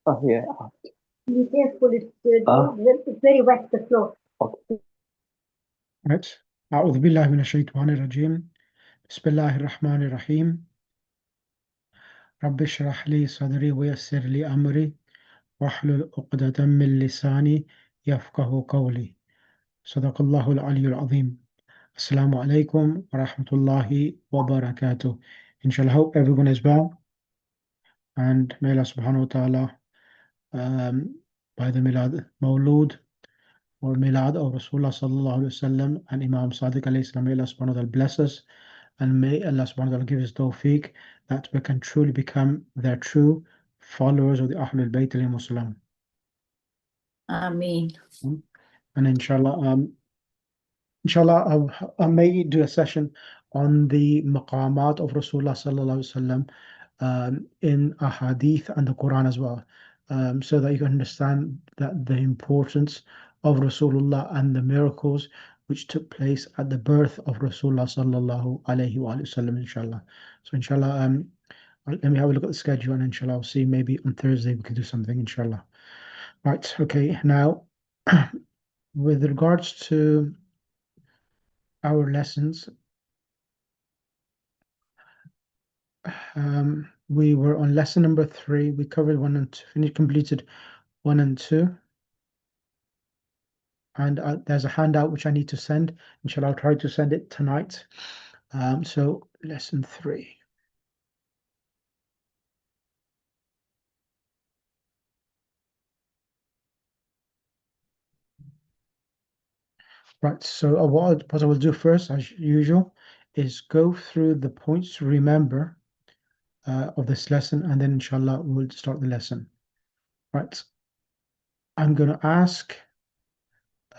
Oh, yeah. Be careful, Ah, it's very wet, the floor. okay. Right. أعوذ بالله من الشيطان الرجيم. بسم الله الرحمن الرحيم. رب اشرح لي صدري ويسر لي أمري واحلل عقدة من لساني يفقه قولي. صدق الله العلي العظيم. Assalamu alaikum wa rahmatullahi wa barakatuh. Inshallah, hope everyone is well. And may Allah subhanahu wa ta'ala, by the Milad Mawlud or Milad of Rasulullah sallallahu alayhi wa sallam and Imam Sadiq alayhi salam, may Allah subhanahu wa ta'ala bless us. And may Allah subhanahu wa ta'ala give us tawfiq that we can truly become their true followers of the Ahlul Bayt alayhi salam. Ameen. And inshallah, I may do a session on the maqamat of Rasulullah sallallahu alaihi wasallam in a hadith and the Quran as well, so that you can understand that the importance of Rasulullah and the miracles which took place at the birth of Rasulullah sallallahu alaihi wasallam. Inshallah. So inshallah, let me have a look at the schedule, and inshallah, I'll see maybe on Thursday we can do something. Inshallah. Right. Okay. Now, with regards to our lessons, we were on lesson number 3. We covered 1 and 2, finished, completed 1 and 2. And there's a handout which I need to send. Inshallah, I'll try to send it tonight. So lesson 3. Right, so what I will do first, as usual, is go through the points to remember of this lesson, and then inshallah we'll start the lesson. Right, I'm going to ask,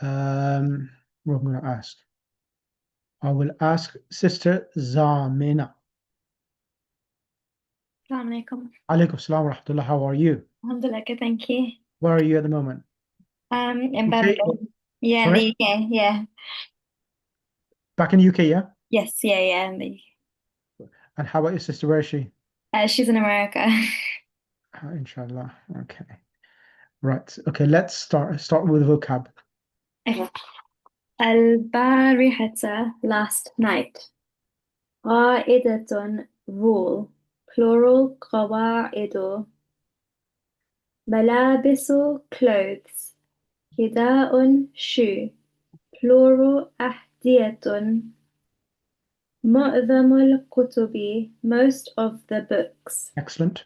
what I'm going to ask. I will ask Sister Zamina. Assalamu alaikum. Alaikum salam wa rahmatullah. How are you? Alhamdulillah, good, thank you. Where are you at the moment? In UK? Birmingham. Yeah, in Sorry? the UK, yeah. Back in the UK, yeah? Yes, yeah, in the And how about your sister? Where is she? she's in America. Inshallah. Okay. Right. Okay, let's start with vocab. Okay. البارحة, last night. قاعدة, rule. Plural, قواعد. ملابس, clothes. حذاء, shoe. Plural, أحذية. معظم الكتب, most of the books. Excellent.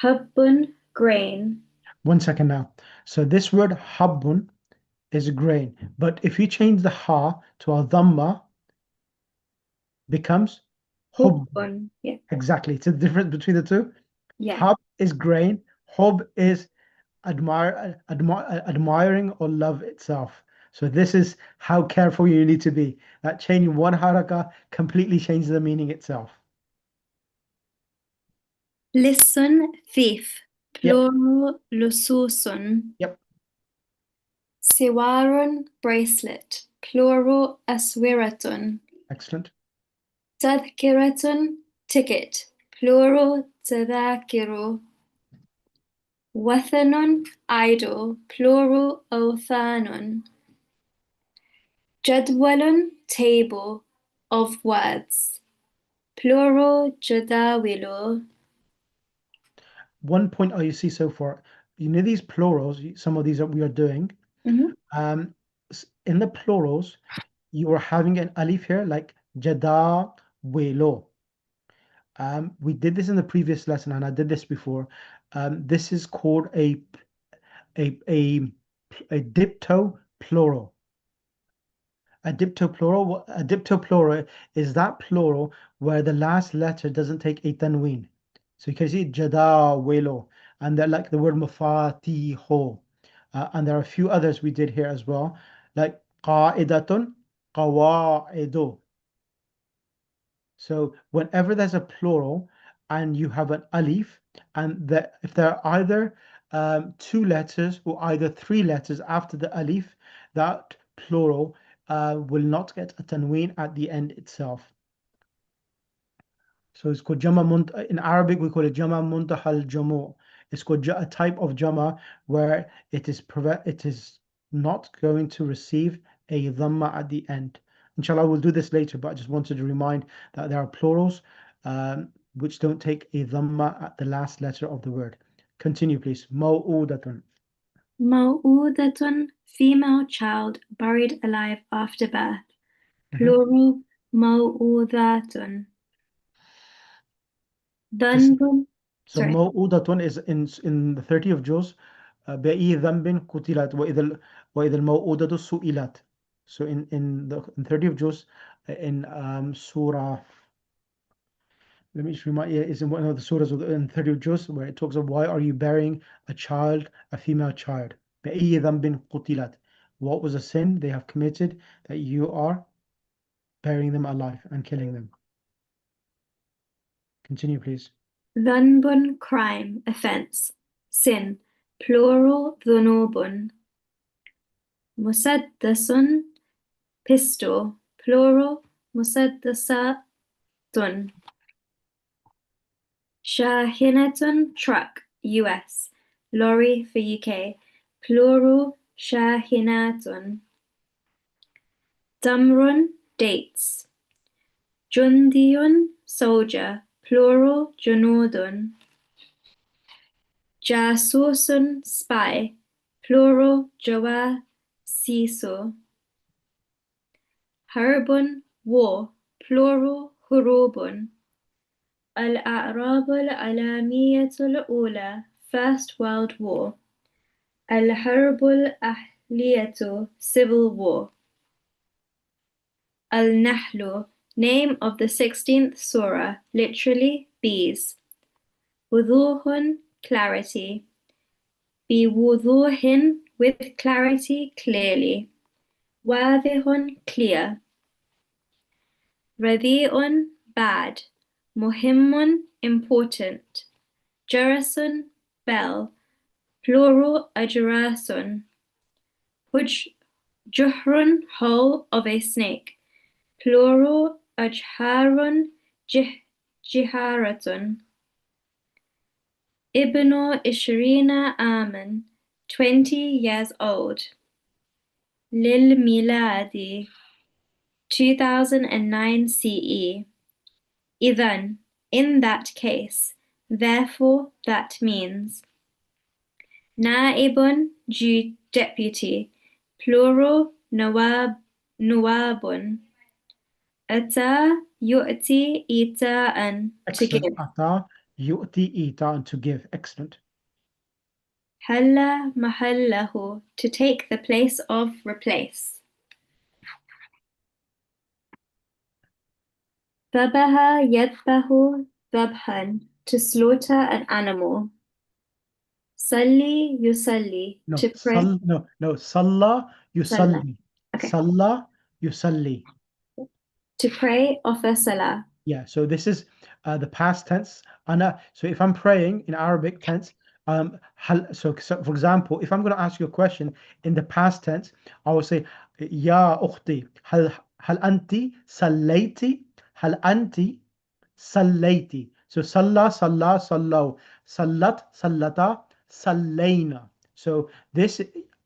حب, grain. 1 second now. So this word habbun is grain, but if you change the ha to a dhamma, becomes hub. حب, yeah. Exactly. It's a difference between the two. Yeah. Hub is grain. Hub is admiring or love itself. So this is how careful you need to be. That changing one haraka completely changes the meaning itself. Listen, thief. Yep. Plural, لصوص. Yep. سوار, bracelet. Plural, أسورة. Excellent. تذكرة, ticket. Plural, تذاكر. وثن, idol. Plural, أوثان. جدول, table of words. Plural, جداول. 1 point you see so far. You know these plurals, some of these that we are doing. Mhm. In the plurals, you are having an alif here, like jada welo. We did this in the previous lesson, and I did this before. This is called a dipto plural. A dipto plural is that plural where the last letter doesn't take a tanween. So you can see jada welo, and they're like the word mafatiho. And there are a few others we did here as well, like qa'idatun, qawa'idu. So whenever there's a plural and you have an alif, and if there are either 2 letters or either 3 letters after the alif, that plural will not get a tanween at the end itself. So it's called in Arabic we call it jama muntahal jamu. It's called a type of Jama where it is not going to receive a Dhamma at the end. Inshallah, we'll do this later, but I just wanted to remind that there are plurals which don't take a Dhamma at the last letter of the word. Continue, please. Maw'udatun. Maw'udatun, female child buried alive after birth. Mhm. Plural, maw'udatun. This Dhanbun, So sorry. موءودة is in the 30 of Juz بأي ذنب قتلت وإذا الموءودة سئلت. So in 30 of Juz in Surah, let me just remind you, is in one of the surahs in 30 of Juz where it talks of why are you burying a child, a female child? بأي ذنب قتلت. What was a sin they have committed that you are burying them alive and killing them? Continue, please. Dhanbun, crime, offense. Sin, plural, dhunubun. Musaddasun, pistol, plural, musaddasatun. Shahinatun, truck, US. Lorry for UK, plural, shahinatun. Damrun, dates. Jundiyun, soldier, plural, junudun. Jasusun, spy, plural, jawasisu. Harbun, war, plural, hurubun. الأعراب العالمية الأولى, First World War. الحرب الأهلية, Civil War. Al-Nahlu, name of the 16th surah, literally bees. Wuduhun, clarity. Biwuduhin, with clarity, clearly. Wadihun, clear. Radhi'un, bad. Muhimmun, important. Jarasun, bell. Plural, ajrasun. Juhrun, hole of a snake. Plural, ajharun, jiharatun. Ibnu Ishrina Aman, 20 years old. Lil Miladi, 2009 CE. Idhan, in that case. Therefore, that means. Naibun, deputy. Plural, nuwabun. Ata, yu'ti, ita'an, to Excellent. give. Ata yu'ti ita, to give. Excellent. Halla mahallahu, to take the place of, replace. Dhabaha yadbahu dhabhan, to slaughter an animal. Salli yusalli, No, to pray. Salla Salah. yusalli. Okay. Salla yusalli. To pray, offer salah. Yeah, so this is the past tense. So if I'm praying in Arabic tense, so for example, if I'm going to ask you a question in the past tense, I will say, Ya ukhti, hal anti sallayti, hal anti sallayti. So salla, sallaw, sallat, sallata, sallayna. So this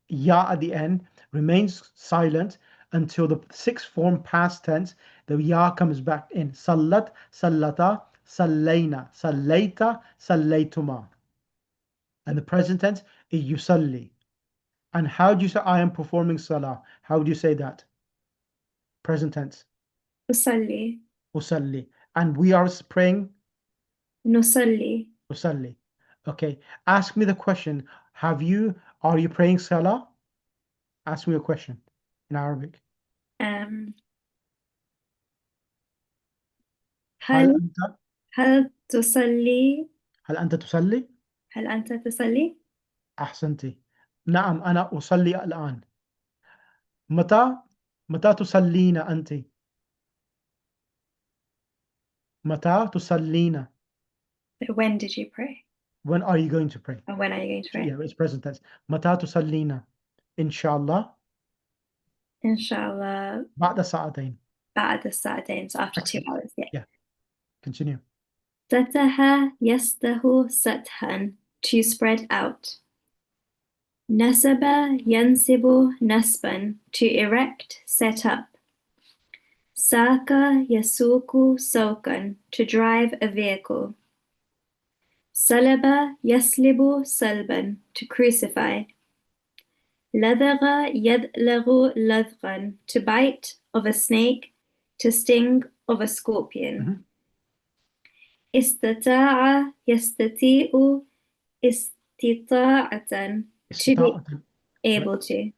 ya at the end remains silent until the sixth form past tense, the ya comes back in. Sallat, sallata, sallayna, sallayta, sallaytuma. And the present tense is yusalli. And how do you say I am performing salah? How do you say that? Present tense. Usalli. Usalli. And we are praying Nusalli. usalli. Okay. Ask me the question. Are you praying salah? Ask me a question in Arabic. هل هل أنت هل تصلي؟ هل أنت تصلي؟ هل أنت تصلي؟ أحسنتِ. نعم، أنا أصلي الآن. متى متى تصلين أنتِ؟ متى تصلين؟ When did you pray? When are you going to pray? Or when are you going to pray? Yeah, it's present tense. متى تصلين؟ إن شاء الله Inshallah, بعد ساعتين. بعد الساعتين, so after 2 Excellent. hours, yeah. Yeah, continue. سَتَحَ يَسْتَحُ سَتْحًا, to spread out. Nasaba yansibu nasban, to erect, set up. Saka yasuku sokan, to drive a vehicle. Salaba yaslibu salban, to crucify. Ladagha yadlaghu ladghan, to bite of a snake, to sting of a scorpion. Istata'a yastati'u istita'atan, to be استطاعة. able to.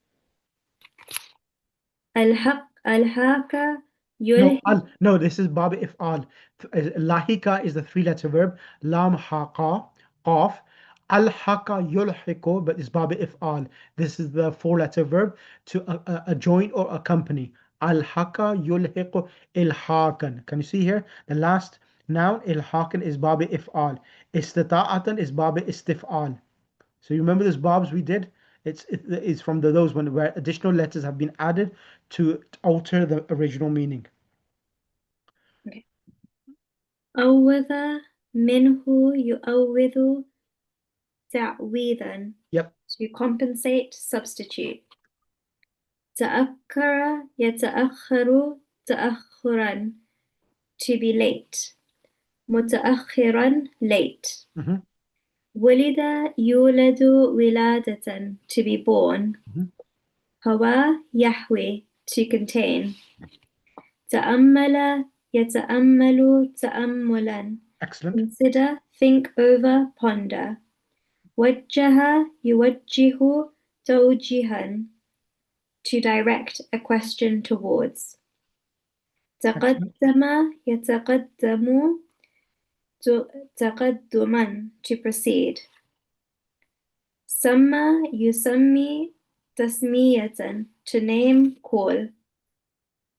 Alhaka No, yulhi. no, this is Bab If'al. Lahika is the three-letter verb. Lam haqa, qaf. Al-haka yulhiku, but it's Bab If'al. This is the four-letter verb to join or accompany. Al-haka yulhiku ilhakan. Can you see here? The last noun, ilhakan, is Bab If'al. Istita'atan is Bab Istif'al. So you remember those babs we did? It's from those where additional letters have been added to alter the original meaning. Okay. Awwidha minhu yu'awwidhu ta'widhan, Yep. to compensate, substitute. Ta'akkara yata'akharu ta'akhuran, to be late. Muta'akhiran, late. Mm-hmm. Walida yuladu wiladatan, to be born. Mm-hmm. Hawa yahwi, to contain. Ta'ammala yata'ammalu ta'ammulan, Excellent. consider, think over, ponder. Wajjaha yuwajjihu tawjihan, to direct a question towards. Excellent. Taqaddama yataqaddamu taqadduman, to proceed. Sama yusammi tasmiyatan, to name, call.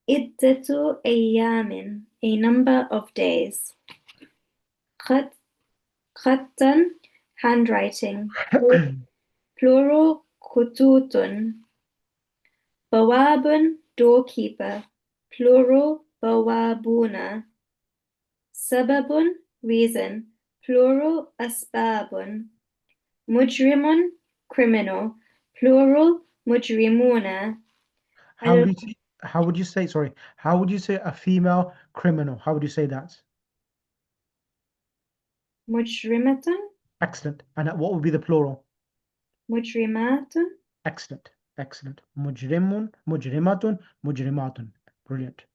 Iddatu ayyamin, a number of days. Khattan, handwriting. Plural, kututun. Bawabun, doorkeeper. Plural, bawabuna. Sababun, reason. Plural, asbabun. Mujrimun, criminal. Plural, mujrimuna. How would you say, sorry, how would you say a female criminal? How would you say that? Mujrimatun, Excellent. And what would be the plural? mujrimatun. Excellent. Excellent. Mujrimun, mujrimatun, mujrimatun. Brilliant.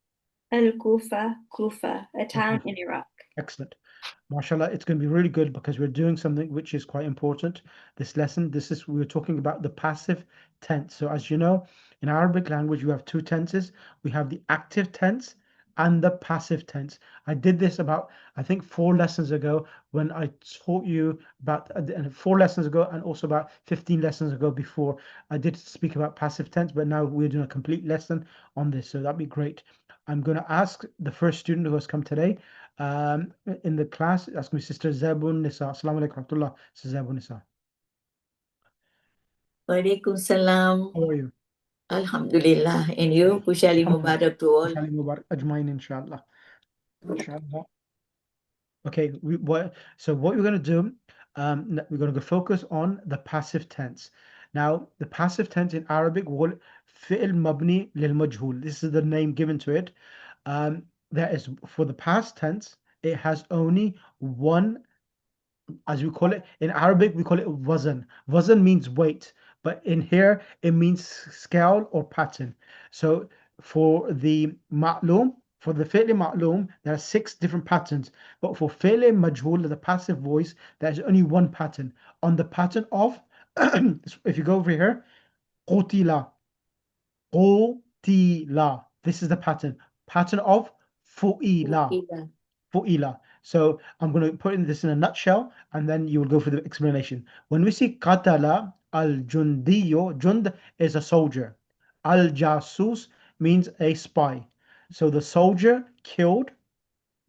Al-Kufa, Kufa, a town Al-Kufa. in Iraq. Excellent. MashaAllah, it's going to be really good because we're doing something which is quite important. This lesson, we're talking about the passive tense. So as you know, in Arabic language, we have two tenses. We have the active tense and the passive tense. I did this about, I think, 4 lessons ago when I taught you about 4 lessons ago and also about 15 lessons ago before. I did speak about passive tense, but now we're doing a complete lesson on this. So that'd be great. I'm going to ask the first student who has come today in the class. Ask me, Sister Zabun Nisa. Assalamu alaikum warahmatullah, Sister Zabun Nisa. Waalaikumsalam. How are you? Alhamdulillah. And you, Kushali Alhamdulillah. Mubarak to all. Inshallah Mubarak Ajmain, inshallah. Inshallah. Okay, so what we're going to do, we're going to focus on the passive tense. Now, the passive tense in Arabic, fi'l mabni lil majhul. This is the name given to it. That is, for the past tense, it has only one, as we call it in Arabic, we call it wazan. Wazan means weight, but in here it means scale or pattern. So for the ma'lum, for the fi'li ma'lum, there are 6 different patterns. But for fi'li majhul, the passive voice, there's only one pattern. On the pattern of, if you go over here, qutila, qutila. This is the pattern. Pattern of fu'ila. Ila. Fu'ila. So I'm going to put this in a nutshell and then you will go for the explanation. When we see qatala al-jundiyo, jund is a soldier. Al-jasus means a spy. So the soldier killed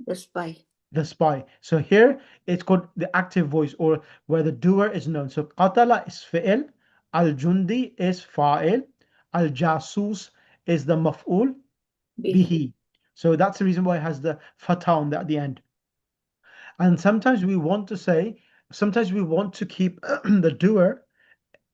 The spy. the spy. So here it's called the active voice or where the doer is known. So qatala is fi'il, al-jundi is fa'il, al-jasus is the maf'ul Bihi. bihi. So that's the reason why it has the fatah on at the end. And sometimes we want to say sometimes we want to keep the doer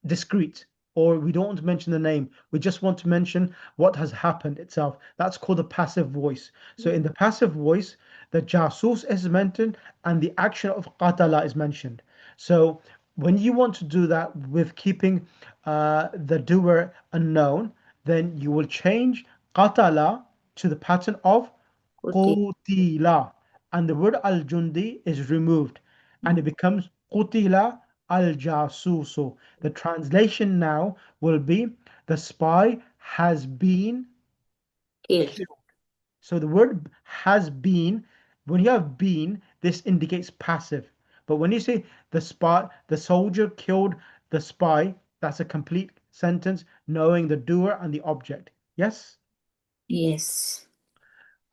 discrete, or we don't want to mention the name. We just want to mention what has happened itself. That's called the passive voice. So in the passive voice, the jasus is mentioned and the action of qatala is mentioned. So when you want to do that with keeping the doer unknown, then you will change qatala to the pattern of Kuti. qutila, and the word al-jundi is removed and it becomes qutila al-jasusu. The translation now will be the spy has been Killed. killed. So the word has been, when you have been, this indicates passive. But when you say the spy, the soldier killed the spy, that's a complete sentence knowing the doer and the object. Yes? Yes.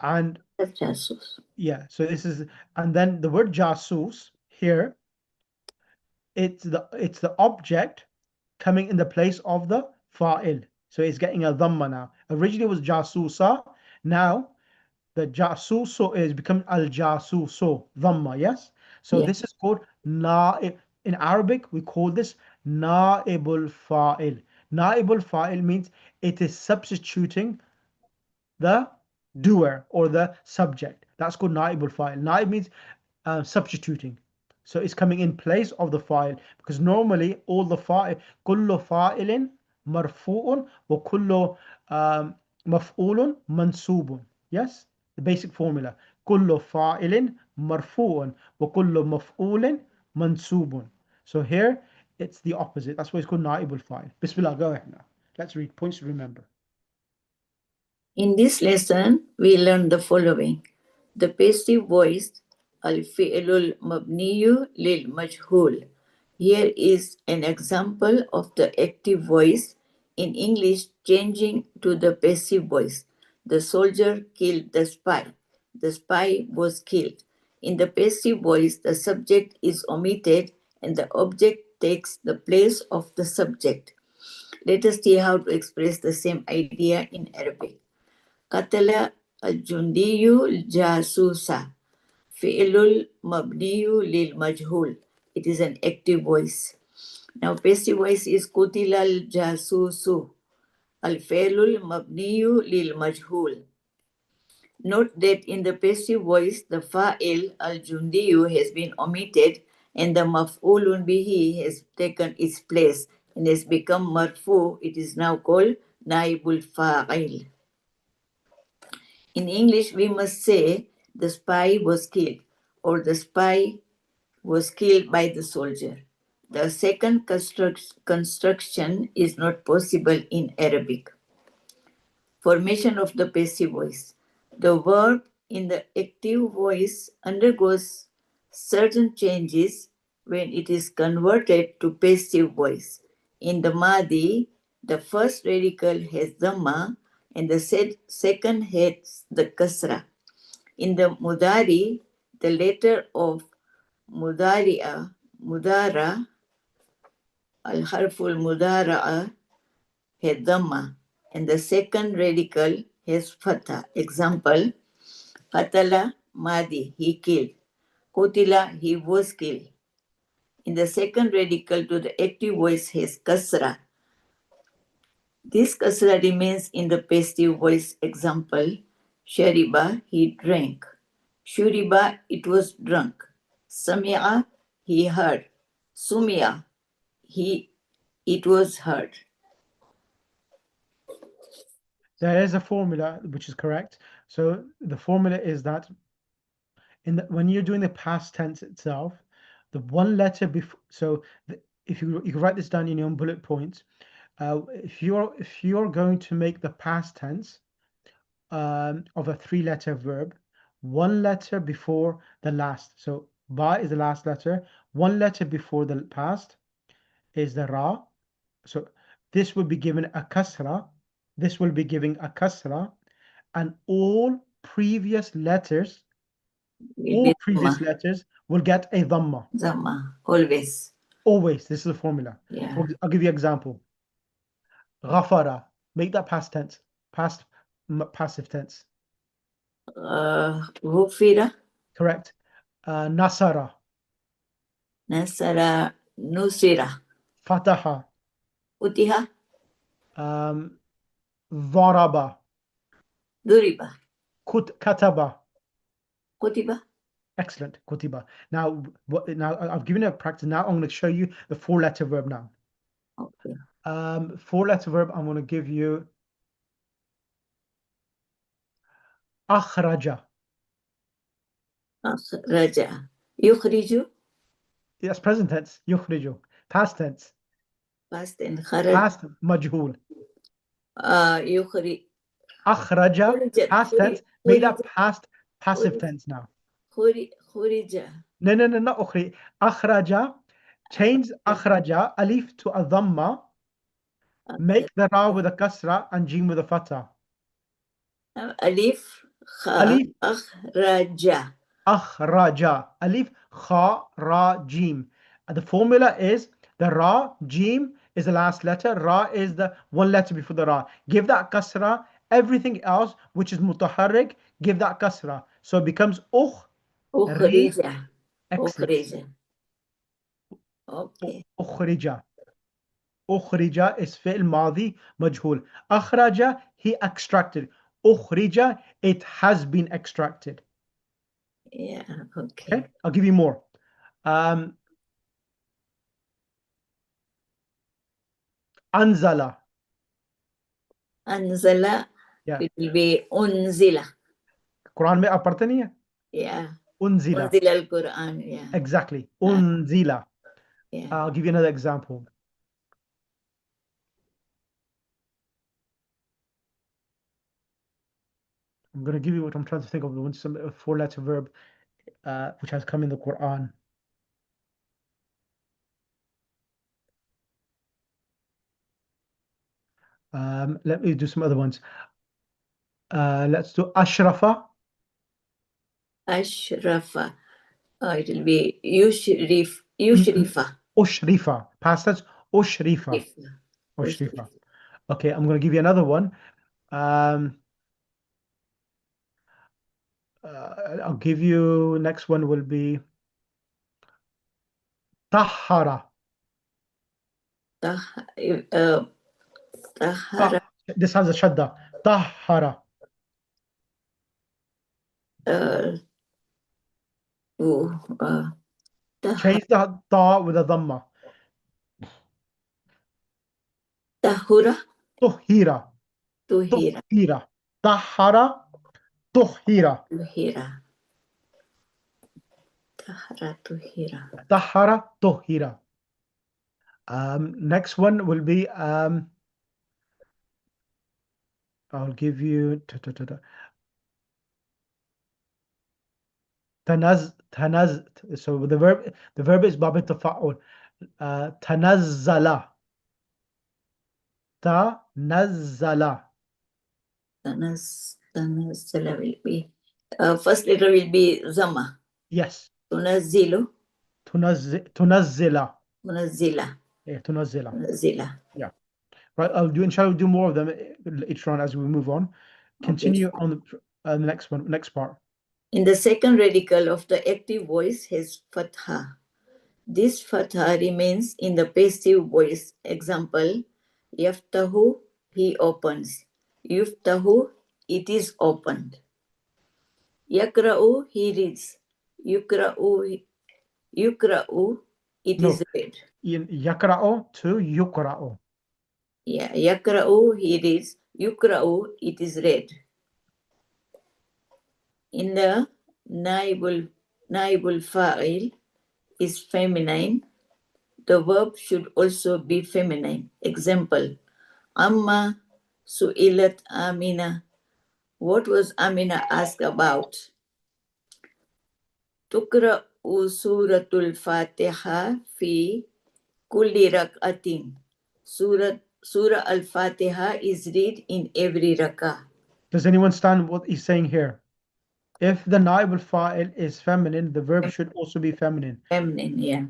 And The jasus. yeah, so this is, and then the word jasus here, it's the object coming in the place of the fa'il. So it's getting a dhamma now. Originally it was jasusa. Now the jasuso is become al jasuso dhamma. Yes. So Yeah. this is called na'ib. In Arabic we call this na'ibul fa'il. Na'ibul fa'il means it is substituting the doer or the subject. That's called naibul fa'il. Naib means substituting. So it's coming in place of the file, because normally all the fa'il, kullu fa'ilin marfu'un wa kullu maf'ulun mansubun. Yes, the basic formula. Kullu fa'ilin marfu'un wa kullu maf'ulin mansubun. So here it's the opposite. That's why it's called naibul fa'il. Bismillah, go ahead now. Let's read points to remember. In this lesson, we learn the following. The passive voice, al-fi'lul mabniyu lil majhul. Here is an example of the active voice in English changing to the passive voice. The soldier killed the spy. The spy was killed. In the passive voice, the subject is omitted and the object takes the place of the subject. Let us see how to express the same idea in Arabic. قتل الجندي الجاسوس فعل مبني للمجهول. It is an active voice. Now passive voice is قتل الجاسوس الفعل المبني للمجهول. Note that in the passive voice, the fa'il al-jundiyu has been omitted and the maf'ulun bihi has taken its place and has become marfu. It is now called naibul fa'il. In English, we must say the spy was killed or the spy was killed by the soldier. The second construction is not possible in Arabic. Formation of the passive voice. The verb in the active voice undergoes certain changes when it is converted to passive voice. In the Madi, the first radical has Dhamma and the second has the Kasra. In the Mudari, the letter of Mudara, Al-Harful Mudara'a, has Dhamma, and the second radical has Fatha. Example, Fatala Madi, he killed. Kotila, he was killed. In the second radical to the active voice has Kasra. This kasra remains in the passive voice. Example, Shariba, he drank. Shuriba, it was drunk. Sami'a, he heard. Sumia, it was heard. There is a formula which is correct. So the formula is that when you're doing the past tense itself, the one letter before. So if you can write this down in your own bullet points. If you're going to make the past tense of a three-letter verb, one letter before the last. So ba is the last letter. One letter before the past is the ra. So this will be given a kasra. This will be giving a kasra, and all previous letters Will be will get a dhamma. Dhamma, always. Always. This is the formula. Yeah. I'll give you an example. Ghafara. Make that past tense. Passive tense. Ghufira, Correct. Nasara. Nasara, Nusira. Fataha. Utiha, Dharaba. Duriba. Kataba. Kutiba. Excellent. Kutiba. Now, now I've given you a practice. Now I'm going to show you the 4-letter verb now. Okay. 4-letter verb, I'm going to give you akhraja. Akhraja. Yukhriju. Yes, present tense. Yukhriju. Past tense. Past and kharaj. Past majhul. Yukhri. Akhraja. Khurijat. Past tense. Make that past passive tense now. Khurija. No, not ukhri. Akhraja. Change akhraja alif to a dhamma. Make the ra with a kasra and jim with a fatha. Alif. Kha. Alif. Akhraja. Akhraja. Alif, kha, ra, jim. And the formula is the ra, jim is the last letter. Ra is the one letter before the ra. Give that kasra. Everything else, which is mutaharrik, give that kasra. So it becomes Ukhrija. Excellent. Ukhrija. Okay. Ukhrija. Ukhrija is fi'l madi majhul. Akhraja, he extracted. Ukhrija, it has been extracted. Yeah, okay. Okay, I'll give you more. Anzala. Anzala. Yeah. It will be unzila. Quran में आप पढ़ते नहीं है? Yeah. Unzila. Unzila al-Quran. Yeah. Exactly. Unzila. Yeah. I'll give you another example. I'm going to give you what I'm trying to think of. Some 4-letter verb which has come in the Quran. Let me do some other ones. Let's do ashrafa. Ashrafa. It will be Yushrifa. Ushrifa. Past tense. Ushrifa. Ushrifa. Okay, I'm going to give you another one. I'll give you, next one will be tahara. Tahara. This has a shadda. Tahara. Change the ta with a dhamma. Tahura. Tuhira. Tuhira. Tuhira. Tahara. Tuhira. Tuhira. Tahara. Tuhira. Tahara. Tuhira. Next one will be I'll give you tanaz. So the verb is bab tafa'ul. Tanazzala. Tanazzala. Tanazzala will be first letter will be Zama. Yes. Tunazzilu. Tunazzila. Munazzila. Yeah, tunazzila. Munazzila. Yeah. Right. I'll do more of them later on as we move on. Continue on the next one, next part. In the second radical of the active voice has fatha. This fatha remains in the passive voice. Example, yaftahu, he opens. Yuftahu, it is opened. Yakra'u, he reads. Yukra'u, it is read. Yakra'u to yukra'u. Yeah, yakra'u, he reads. Yukra'u, it is read. In the naibul fa'il is feminine. The verb should also be feminine. Example, Amma su'ilat Amina. What was Amina asked about? Tukra'u suratul Fatiha fi kulli rak'atin. Surah al-Fatiha is read in every rak'ah. Does anyone understand what he's saying here? If the naib al-fa'il is feminine, the verb should also be feminine. Feminine, yeah.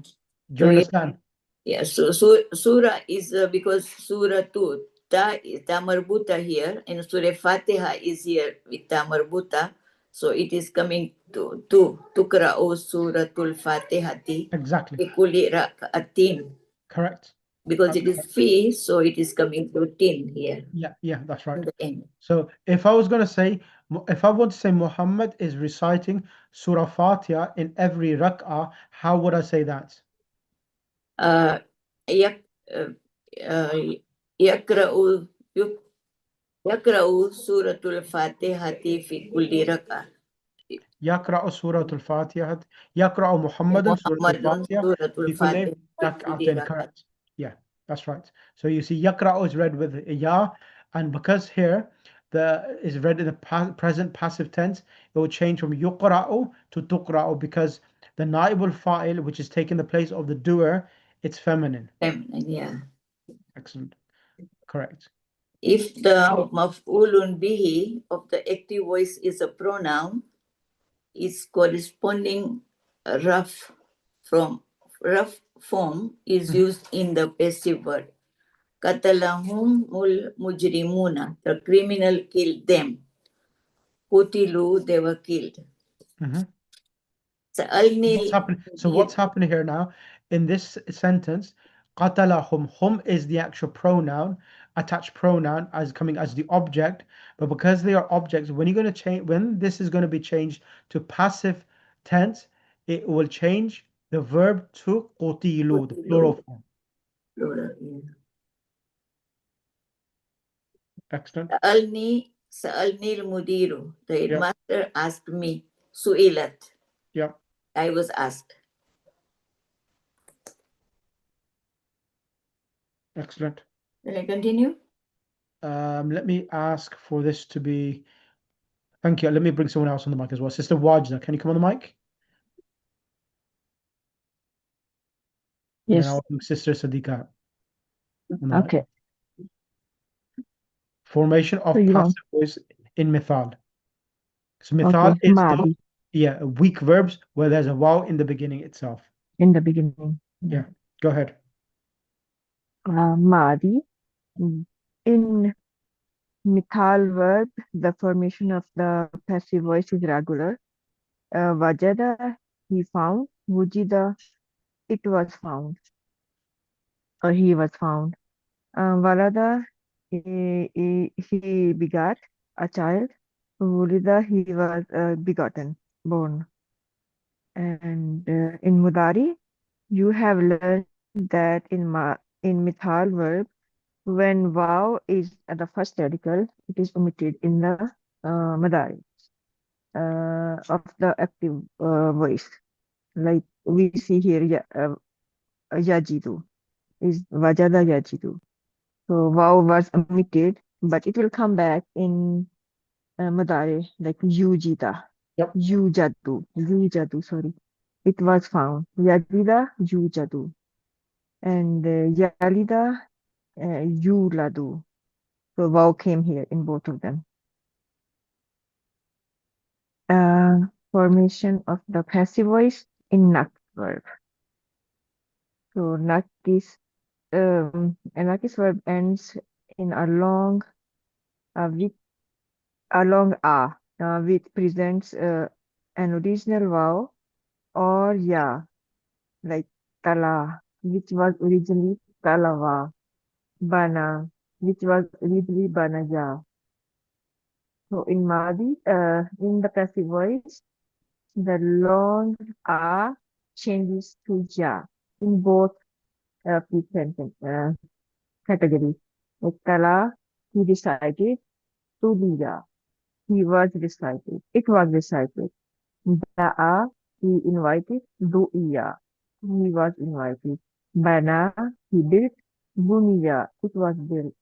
Do you understand? Yeah, so surah is because surah 2, ta marbuta here, and surah Fatiha is here with ta marbuta. So it is coming to tukra'u suratul fatihati Exactly. ikuli rak'atin. Correct. Because That's it is correct. fi, so it is coming to tin here Yeah, that's right. in the end. So if I was going to say, if I want to say Muhammad is reciting Surah Fatiha in every rak'ah, how would I say that? Uh, yak, uh, uh, yakra'u, yuk- yakra'u suratul fatihati fi kulli rak'ah. يقرأ سورة الفاتحة يقرأ محمد سورة Muhammadun الفاتحة suratul في كل fatihati fi kulli ركعة. rak'ah. Correct. Yeah, that's right. So you see يقرأ is read with ya, and because here the is read in the present passive tense, it will change from يقرأ to تقرأ because the naib al-fa'il, which is taking the place of the doer, it's feminine. Feminine, yeah. Excellent. Correct. If the maf'ulun bihi of the active voice is a pronoun, its corresponding rough form is used in the passive word. Qatalahumul mujrimuna. The criminal killed them. Qutilu, they were killed. What's happening? So what's happening here now in this sentence? قتلهم, hum is the actual pronoun, attached pronoun as coming as the object, but because they are objects, when you're going to change, when this is going to be changed to passive tense, it will change the verb to قتلوا, the plural form. Plural, yeah. Excellent. Sa'alni al-mudiru. The Yeah, headmaster asked me. Su'ilat. yeah, I was asked. excellent. Will I continue? Let me ask for this to be. Thank you. Let me bring someone else on the mic as well. Sister Wajda, can you come on the mic? And then Yes. I'll bring Sister Sadiqa on the mic. Okay. Formation So of you passive want voice in mithal. So mithal okay, is those, Madi weak verbs where there's a waw in the beginning itself. in the beginning. Yeah, go ahead. Madi. In Mithal verb, the formation of the passive voice is regular. Wajada, he found. Wujida, it was found, or he was found. Walada, he begat a child. Wulida, he was begotten, born. And in Mudari, you have learned that in Mithal verb, when wow is at the first radical, it is omitted in the Madari of the active voice. Like we see here, yajidu is wajada yajidu. So wow was omitted, but it will come back in Madari like yujida, Yep. yujadu, sorry. It was found. Yadida, yujadu. And yalida, yuladu. So wow came here in both of them. Formation of the passive voice in nak verb. So nakis verb ends in a long with a long which presents an original vowel or ya, like tala, which was originally talawa, bana, which was originally banaja. So in Madi, in the passive voice, the long a changes to ja in both the sentence categories. Like tala, he recited, to be ja, he was recited, it was recited. Da'a, he invited, du'iya, he was invited. Bana, he built, buniya, it was built.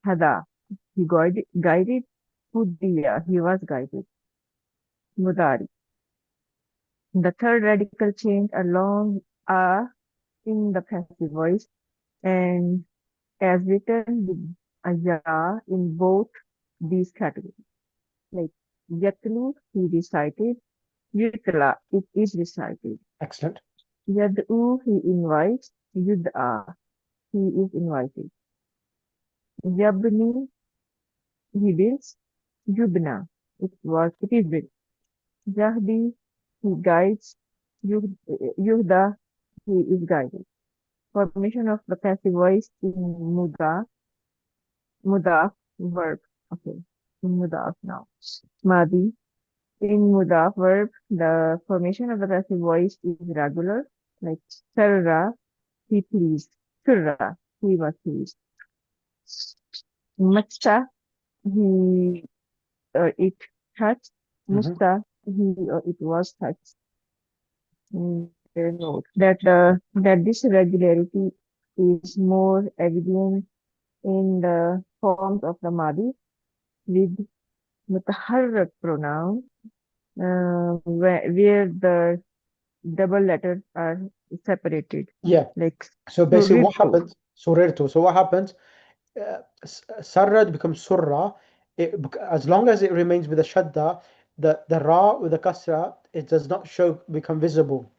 Hada, he guided, hudiya, he was guided. Mudari. The third radical change a long a in the passive voice and as written with a ya in both these categories. Like yatlu, he recited, yutla, it is recited. Excellent. Yad'u, he invites, yud'a, he is invited. Yabni, he builds, yubna, it is built. Yahdi, he guides. Yuhda, he is guided. Formation of the passive voice in mudaf, verb. Okay, in mudaf now. Madi, in mudaf verb, the formation of the passive voice is regular, like sarra, he pleased. Surra, he was pleased. Masta, he it touched. Musta, he it was touched. Note that this irregularity is more evident in the forms of the Madi with mutaharrak pronoun, where the double letters are separated. Yeah. Like So basically, what surirtu. happens? Surirtu. So what happens? Sarrad becomes surra. As long as it remains with the shadda, the ra with the kasra, it does not become visible.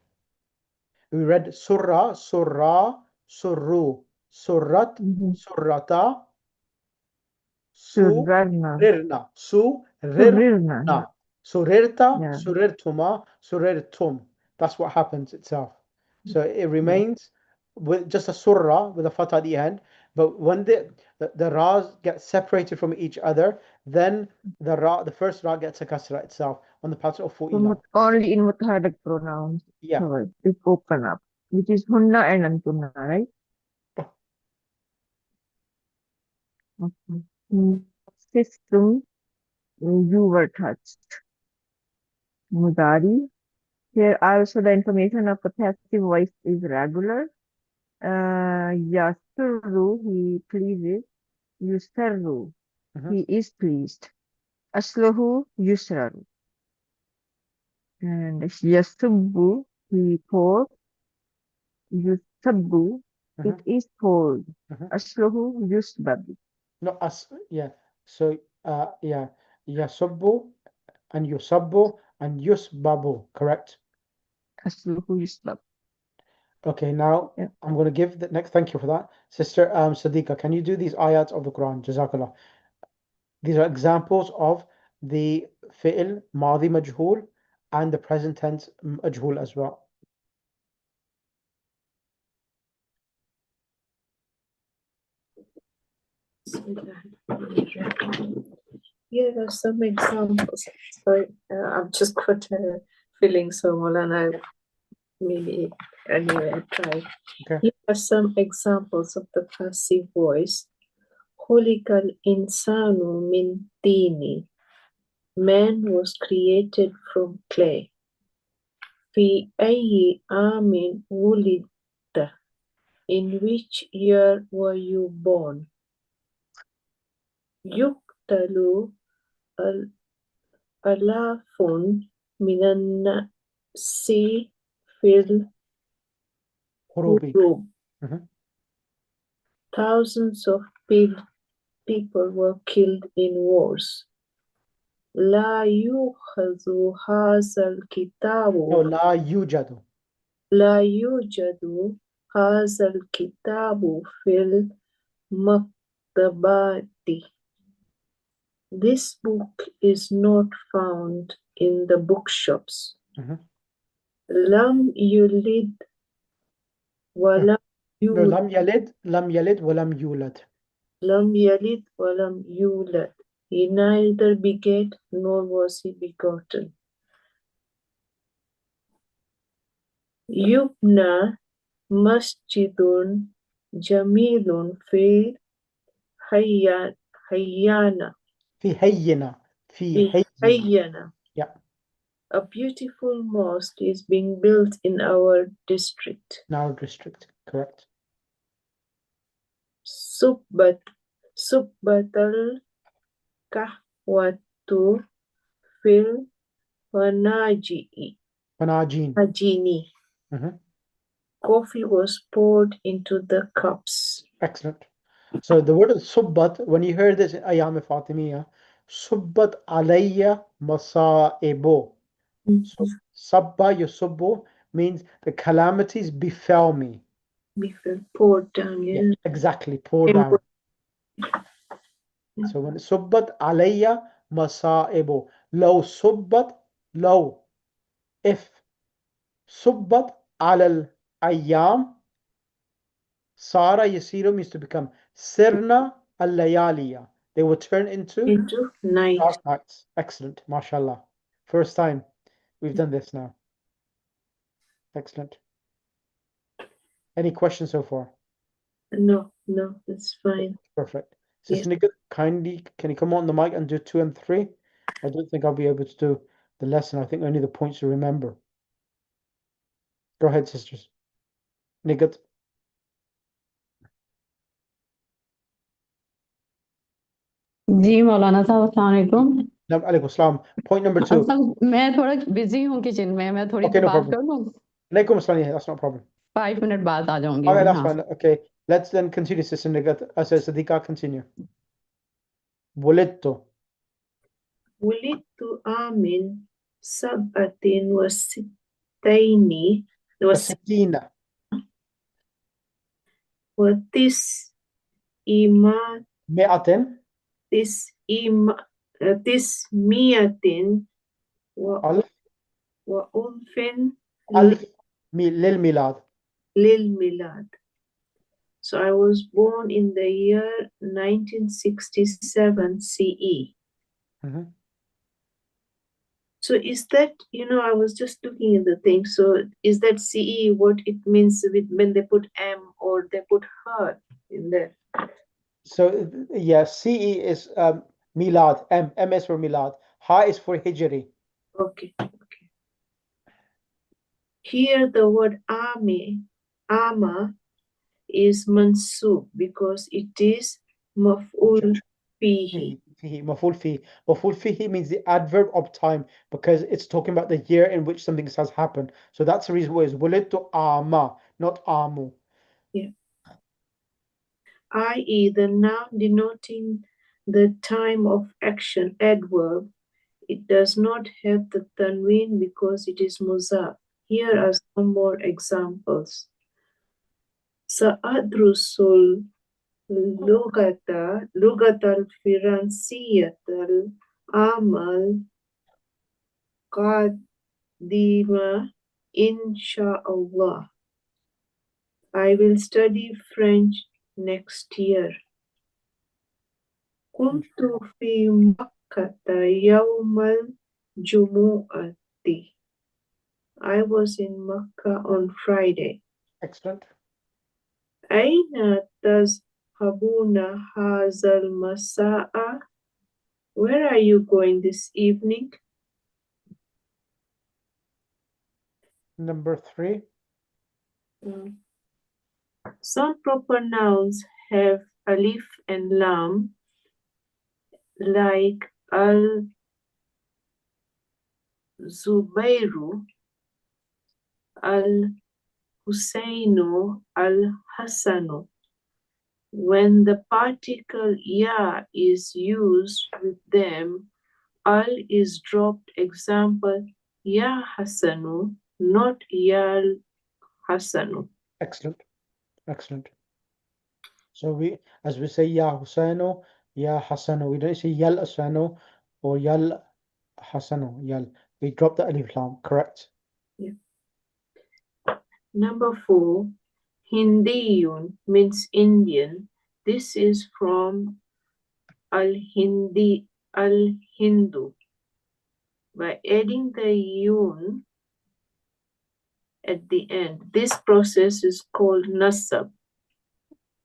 We read surra, surra, surru, surrat, surrata, Surarna. surirna, Surirna. surirna, surirta, Yeah. surirtuma, surirtum. That's what happens itself. So it remains with just a surra with a fatha at the end. But when the ra's get separated from each other, then the first ra gets a kasra itself on the pattern of fu'ila. Only in mutaharrak pronouns. Yeah. So it open up, which is hunna and antunna, right? Okay. System, you were touched. Mudari. Here also the information of the passive voice is regular. Yasuru, he pleases. Yusarru, he is pleased. Asluhu, yusraru. And yasubbu, he pours. Yusabbu, it is poured. Asluhu, yusbabu. No, yeah. So, yeah, yasubbu and yusabbu and yusbabu, correct? Asluhu, yusbabu. Okay, now Yeah. I'm going to give the next. Thank you for that, Sister Sadiqa. Can you do these ayats of the Quran? Jazakallah. These are examples of the fi'l madi majhul and the present tense majhul as well. Here are some examples. Sorry, I've just got a feeling so well, and I maybe anyway I try. Okay. Here are some examples of the passive voice. Khuliqal insanu min tini. Man was created from clay. Fi ayyi amin wulidta. In which year were you born? Yuktalu alafun minan nasi fil Hurubi. hurub. Thousands of people were killed in wars. La yukhadhu hazal kitabu. No, la yujadu. La yujadu hazal kitabu fil maktabati. This book is not found in the bookshops. Lam yulid walam No, yulad. lam yalid, walam yulad. Lam yalid walam yulad. He neither begat nor was he begotten. Yubna masjidun jamilun fi hayyana. Fi hayyina. Fi Fi hayyina. hayyana. Yeah. A beautiful mosque is being built in our district. In our district, correct. Subbatal kahwatu fil Panajin. Najini. Coffee was poured into the cups. Excellent. So the word subbat, when you hear this in Ayam Fatimiyya, subbat alayya masaibo. So sabba yusubbu means the calamities befell me. Befell, poured down, yeah. Exactly, pour down. So when subbat alayya masaibo, law subbat لو if صبت على الأيام صار يصير means to become سرنا الليالي. They will turn into night. dark nights. Excellent. MashaAllah. First time we've done this now. Excellent. Any questions so far? No, that's fine. Perfect. Yes. Sister Nigat, kindly, can you come on the mic and do 2 and 3? I don't think I'll be able to do the lesson. I think only the points to remember. Go ahead, sisters. Nigat. जी मौलाना साहब अस्सलाम वालेकुम। Alaikum salam. Point number 2. असल मैं थोड़ा busy हूँ kitchen में, मैं थोड़ी Okay, no बात problem. कर लूँ? Alaikum salam. Yeah, that's not a problem. 5 minute बाद आ जाऊंगी Okay, मैं। that's हाँ fine. Okay, let's then continue, Sister Nigat. So Sadiqa, continue. ولدت ولدت عام 67 وستين وتسعمائة مئة تسعمائة ألف وألف ألف للميلاد. للميلاد. So I was born in the year 1967 CE. Mhm. So is that, I was just looking at the thing. So is that CE what it means when they put M or they put her in there? So yeah, CE is Milad. M is for Milad. Ha is for Hijri. Okay. Here the word ama is mansub because it is maf'ul fihi. Maful fi. Maful fihi means the adverb of time because it's talking about the year in which something has happened. So that's the reason why it's wulidtu ama, not amu. Yeah. I.e. the noun denoting the time of action, adverb. It does not have the tanween because it is muzaf. Here are some more examples. Sa'adrusul lugatal firansiyatal amal qadima insha'Allah. I will study French next year. كنت في مكة يوم الجمعة. I was in Makkah on Friday. Excellent. أين تذهبون هذا المساء? Where are you going this evening? Number 3. Some proper nouns have alif and lam, like al-Zubairu, al-Husainu, al-Hassanu. When the particle ya is used with them, al is dropped. Example, ya Hassanu, not ya Hassanu. Excellent. So as we say Ya Husano, Ya Hasano, we don't say Yal Asano or Yal Hasano, Yal. We drop the alif lam, correct? Yeah. Number 4, Hindiyun means Indian. This is from Al-Hindu. By adding the yun at the end, this process is called nasab.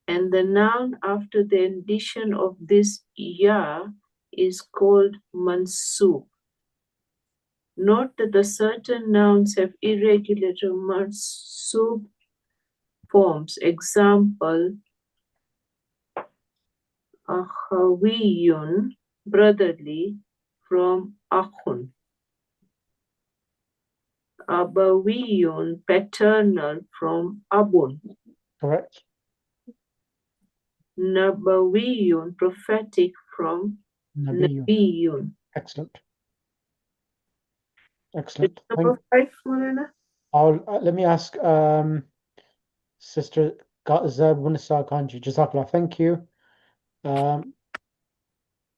And the noun after the addition of this ya is called mansub. Note that the certain nouns have irregular mansub forms. Example, akhawiyun, brotherly, from akhun. Abawiyun, paternal, from abun. Correct. Nabawiyun, prophetic, from Nabiyun. nabiyun. Excellent. Number 5, Molana? Let me ask Sister Zabunisa Kanji. Jazakallah. Thank you.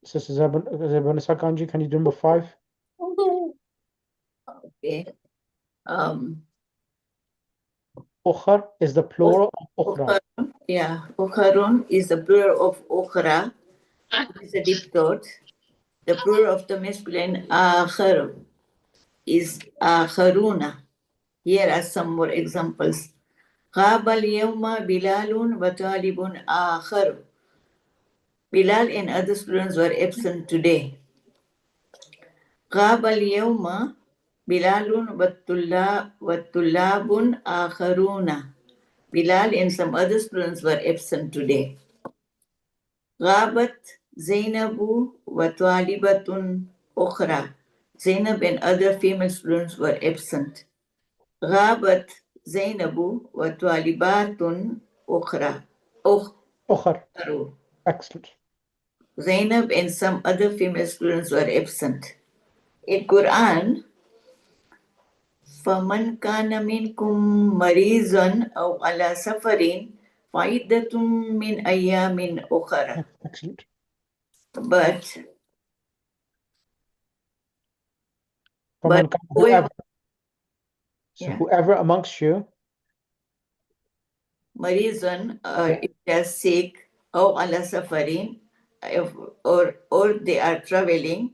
Sister Zabunisa Kanji, can you do number 5? Okay. Ukhar is the plural of ukhra. Yeah, ukharun is the plural of ukhra. It is a deep thought. The plural of the masculine akhar is akharuna. Here are some more examples. غاب اليوم بلال وطالب آخر. Bilal and other students were absent today. غاب اليوم بلال والطلاب آخرون. Bilal and some other students were absent today. غابت زينب وطالبة أخرى. Zainab and other female students were absent. غابت زينب وطالبات أخرى. Ukhar. Excellent. Zainab and some other female students were absent. In Quran, فَمَنْ كَانَ مِنْكُمْ مَرِيضًا أَوْ عَلَى سَفَرٍ فَعِدَّةٌ مِنْ أَيَّامٍ أُخَرَ. Excellent. But Faman kana, whoever. So yeah, whoever amongst you, Marizan, if they are sick, or ala safarin, or they are traveling,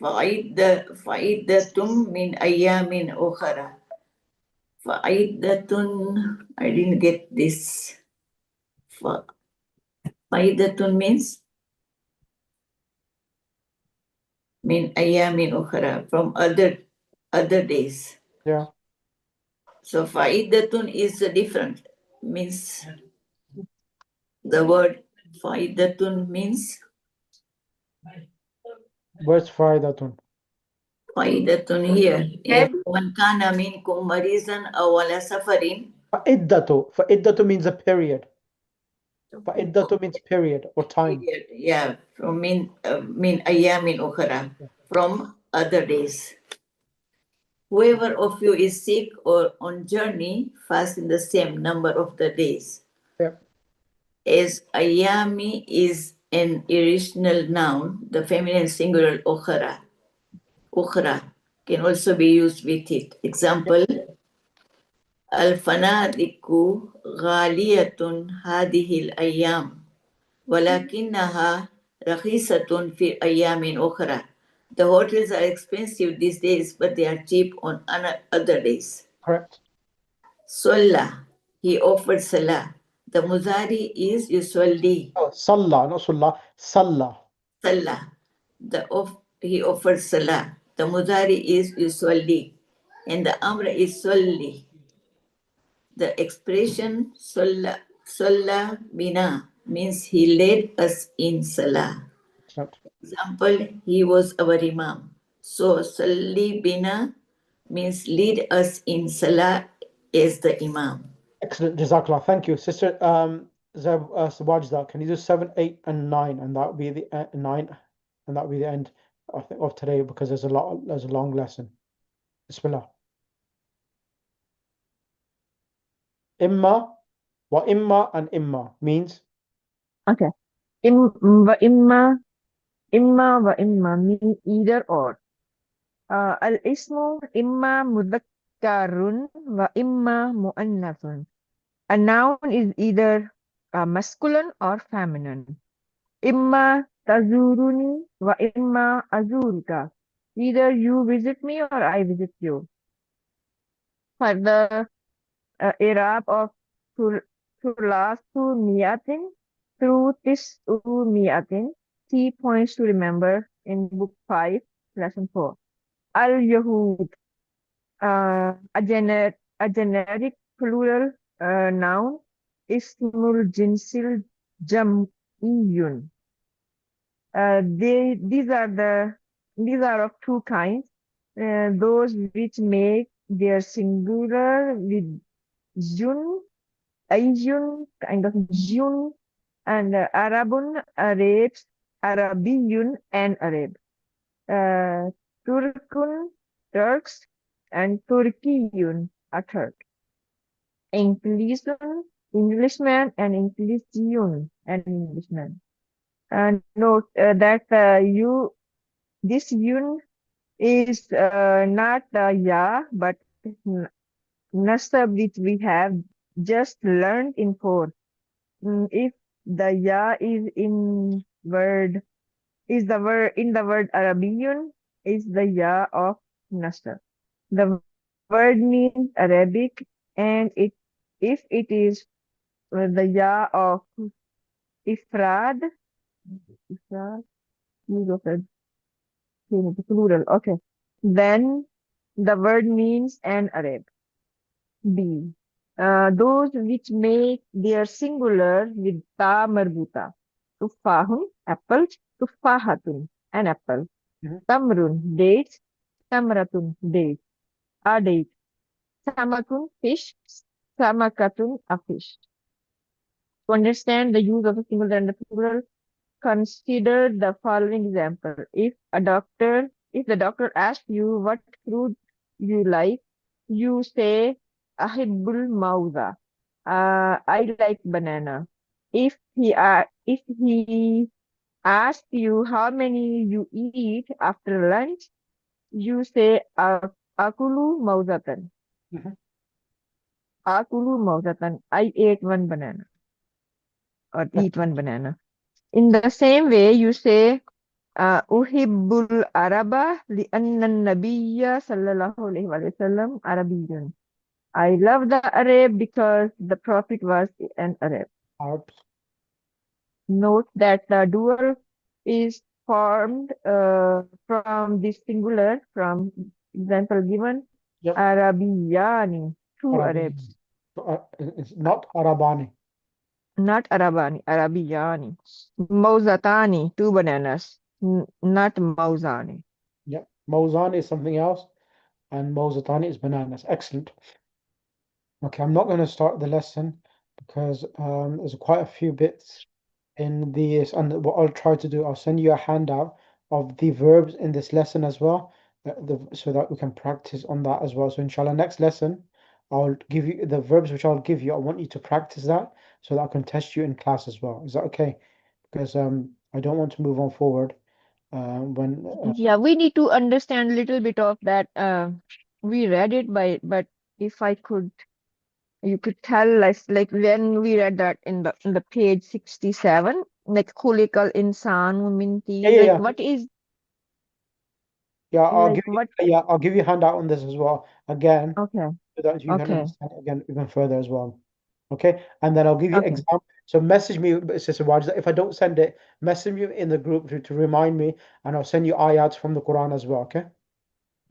فَعِدَّةٌ min ayamin أُخَرَ. فَعِدَّةٌ, I didn't get this. فَعِدَّةٌ means min ayamin ukhra, from other days. yeah, So faidatun is different. Means the word faidatun means where's faidatun? faidatun here. Man kana minkum marizan aw ala safarin. Fa'iddatu means a period. Fa'iddatu means period or time. Yeah, from min ayamin ukhra, from other days. Whoever of you is sick or on journey, fast in the same number of the days. Yeah. As ayami is an irrational noun, the feminine singular ukhra can also be used with it. Example, al-fanadiku ghaliyatun hadihil ayam, walakinnaha rakhisatun fi ayamin ukhra. The hotels are expensive these days, but they are cheap on other days. Correct. Salla, he offered salah. The muzari is yusalli. Oh, Salla, not Sulla. Salla. Salah. He offered salah. The mudari is yusalli. And the amr is solli. The expression salla bina means he led us in salah. Excellent. Example, he was our imam. So salli bina means lead us in salah as the imam. Excellent. Jazakallah. Thank you. Sister Zawajda, can you do 7, 8, and 9? And that will be the 9, and that will be the end of today, because there's a long lesson. Bismillah. Imma, wa imma and imma means Okay. Imma wa imma mean either or. Al-ismu imma mudhakkarun wa imma muannathun. A noun is either masculine or feminine. Imma tazuruni wa imma azuruka. Either you visit me or I visit you. For the Arab of Turlasu Miatin through Tisu Miatin, key points to remember in Book 5, Lesson 4. Al-Yahud, a generic plural noun, Ismul Jinsil Jam'iyun. These are of two kinds. Those which make their singular with jun, ayun, kind of jun, and Arabun, Arabs, Arabiyun, and Arab. Turkun, Turks, and Turkiyun, a Turk. Englishman, Englishman, and Englishiyun, an Englishman. Note that this yun is not ya, but nasab which we have just learned in fourth. If the ya is in word is the word in the word Arabiyun is the ya of nasab. The word means Arabic, and if it is the ya of ifrad, ifrad use of it plural. Okay, then the word means an Arab. B. Those which make their singular with ta marbuta. Tuffahun, apple. Tuffahatun, an apple. Tamrun, dates. Tamratun, date. A date. Samakun, fish. Samakatun, a fish. To understand the use of a singular and the plural, consider the following example. If the doctor asks you what fruit you like, you say ahibbul mauza. I like banana. If he asks you how many you eat after lunch, you say akulu mauzatan. Akulu mauzatan. I ate one banana or eat one banana. In the same way, you say Uhibbul Araba li'anna Nabiyya sallallahu alayhi wa sallam Arabiyyun. I love the Arab because the Prophet was an Arab. Arabs. Note that the dual is formed from this singular, from example given, Yep. Arabiyani, two Arabi. Arabs. It's not Arabani. Not Arabani, Arabiyani. Mauzatani, two bananas. Not Mauzani. Yep. Mauzani is something else, and Mauzatani is bananas. Excellent. Okay, I'm not going to start the lesson because there's quite a few bits in this, and what I'll try to do, I'll send you a handout of the verbs in this lesson as well, so that we can practice on that as well. So inshallah, next lesson, I'll give you the verbs which I'll give you. I want you to practice that so that I can test you in class as well. Is that okay? Because I don't want to move on forward when Yeah, we need to understand a little bit of that. We read it but if I could, you could tell us like when we read that in the page 67, like khuliqal insanu min yeah, teen, yeah, like yeah. what is Yeah, like what? I'll give you a handout on this as well again, Okay, so that you can okay, understand it again even further as well. Okay, and then I'll give you okay, example. So message me, Sister Wajda. If I don't send it, message me in the group to remind me, and I'll send you ayats from the Quran as well. Okay.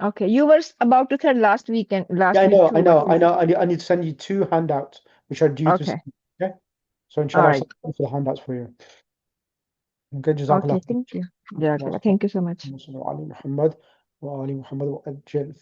okay. You were about to tell last Yeah, last week too, I but know. I need to send you 2 handouts, which are due to okay, send. Okay. So all inshallah, I'll right, send you the handouts for you. Okay, okay. Jazakallah. Thank you. Jazakallah. Thank you so much. Muhammad wa ali Muhammad wa ajil